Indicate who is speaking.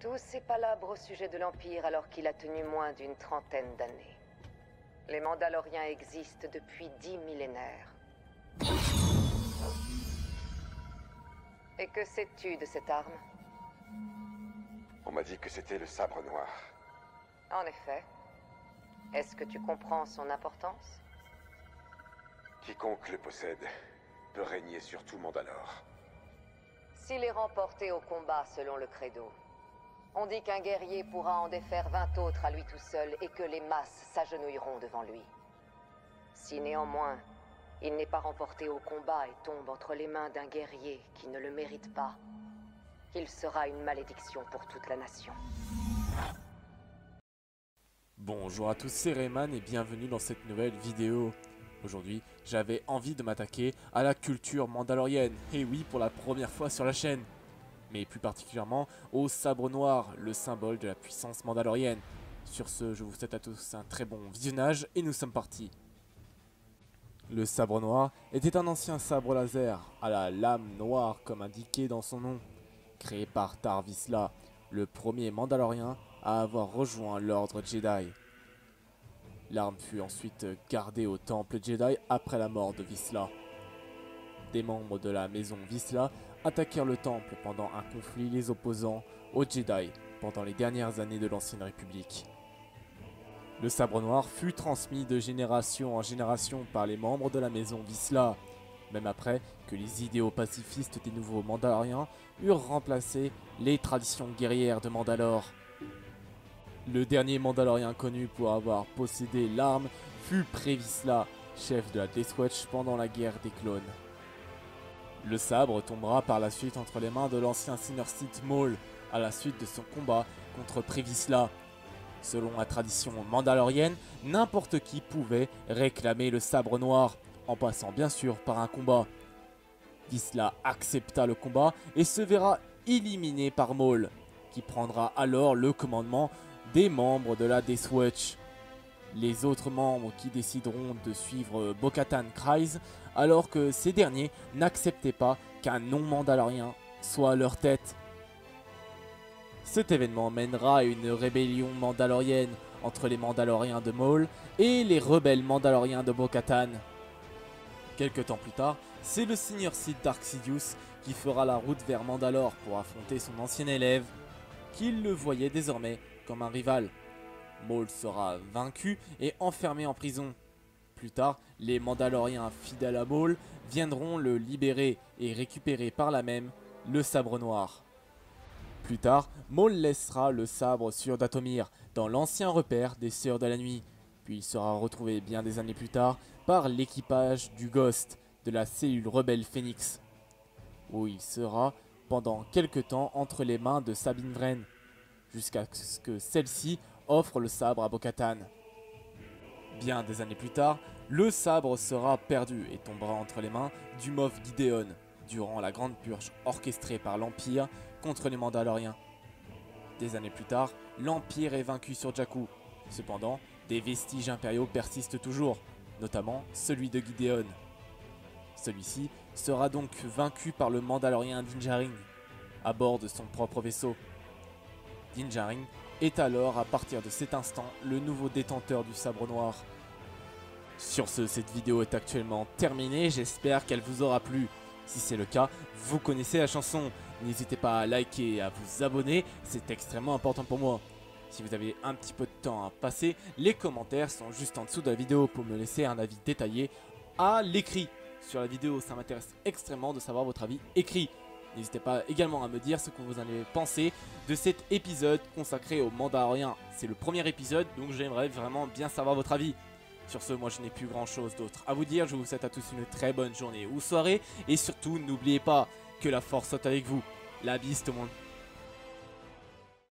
Speaker 1: Tous ces palabres au sujet de l'Empire alors qu'il a tenu moins d'une trentaine d'années. Les Mandaloriens existent depuis 10 millénaires. Et que sais-tu de cette arme?
Speaker 2: On m'a dit que c'était le sabre noir.
Speaker 1: En effet. Est-ce que tu comprends son importance?
Speaker 2: Quiconque le possède peut régner sur tout Mandalore.
Speaker 1: S'il est remporté au combat selon le credo, on dit qu'un guerrier pourra en défaire 20 autres à lui tout seul et que les masses s'agenouilleront devant lui. Si néanmoins, il n'est pas remporté au combat et tombe entre les mains d'un guerrier qui ne le mérite pas, il sera une malédiction pour toute la nation.
Speaker 3: Bonjour à tous, c'est Rayman et bienvenue dans cette nouvelle vidéo. Aujourd'hui, j'avais envie de m'attaquer à la culture mandalorienne, et oui, pour la première fois sur la chaîne. Mais plus particulièrement au sabre noir, le symbole de la puissance mandalorienne. Sur ce, je vous souhaite à tous un très bon visionnage et nous sommes partis. Le sabre noir était un ancien sabre laser à la lame noire comme indiqué dans son nom. Créé par Tarre Vizsla, le premier Mandalorien à avoir rejoint l'ordre Jedi. L'arme fut ensuite gardée au temple Jedi après la mort de Vizsla. Des membres de la maison Vizsla attaquèrent le temple pendant un conflit les opposant aux Jedi pendant les dernières années de l'Ancienne République. Le sabre noir fut transmis de génération en génération par les membres de la maison Vizsla, même après que les idéaux pacifistes des nouveaux Mandaloriens eurent remplacé les traditions guerrières de Mandalore. Le dernier Mandalorien connu pour avoir possédé l'arme fut Pre Vizsla, chef de la Death Watch pendant la guerre des clones. Le sabre tombera par la suite entre les mains de l'ancien Seigneur Sith Maul à la suite de son combat contre Pre Vizsla. Selon la tradition mandalorienne, n'importe qui pouvait réclamer le sabre noir, en passant bien sûr par un combat. Vizsla accepta le combat et se verra éliminé par Maul, qui prendra alors le commandement des membres de la Death Watch. Les autres membres qui décideront de suivre Bo-Katan Kryze alors que ces derniers n'acceptaient pas qu'un non-mandalorien soit à leur tête. Cet événement mènera à une rébellion mandalorienne entre les Mandaloriens de Maul et les rebelles mandaloriens de Bo-Katan. Quelque temps plus tard, c'est le Seigneur Sith Dark Sidious qui fera la route vers Mandalore pour affronter son ancien élève, qu'il le voyait désormais comme un rival. Maul sera vaincu et enfermé en prison. Plus tard, les Mandaloriens fidèles à Maul viendront le libérer et récupérer par là même le sabre noir. Plus tard, Maul laissera le sabre sur Dathomir, dans l'ancien repère des Sœurs de la Nuit, puis il sera retrouvé bien des années plus tard par l'équipage du Ghost de la cellule rebelle Phoenix, où il sera pendant quelque temps entre les mains de Sabine Wren, jusqu'à ce que celle-ci offre le sabre à Bo-Katan. Bien des années plus tard, le sabre sera perdu et tombera entre les mains du Moff Gideon durant la grande purge orchestrée par l'Empire contre les Mandaloriens. Des années plus tard, l'Empire est vaincu sur Jakku. Cependant, des vestiges impériaux persistent toujours, notamment celui de Gideon. Celui-ci sera donc vaincu par le Mandalorien Din Djarin, à bord de son propre vaisseau. Din Djarin est alors, à partir de cet instant, le nouveau détenteur du sabre noir. Sur ce, cette vidéo est actuellement terminée, j'espère qu'elle vous aura plu. Si c'est le cas, vous connaissez la chanson, n'hésitez pas à liker et à vous abonner, c'est extrêmement important pour moi. Si vous avez un petit peu de temps à passer, les commentaires sont juste en dessous de la vidéo pour me laisser un avis détaillé à l'écrit. Sur la vidéo, ça m'intéresse extrêmement de savoir votre avis écrit. N'hésitez pas également à me dire ce que vous en avez pensé de cet épisode consacré aux Mandaloriens. C'est le premier épisode, donc j'aimerais vraiment bien savoir votre avis. Sur ce, moi je n'ai plus grand chose d'autre à vous dire. Je vous souhaite à tous une très bonne journée ou soirée. Et surtout, n'oubliez pas que la force soit avec vous. La bise tout le monde.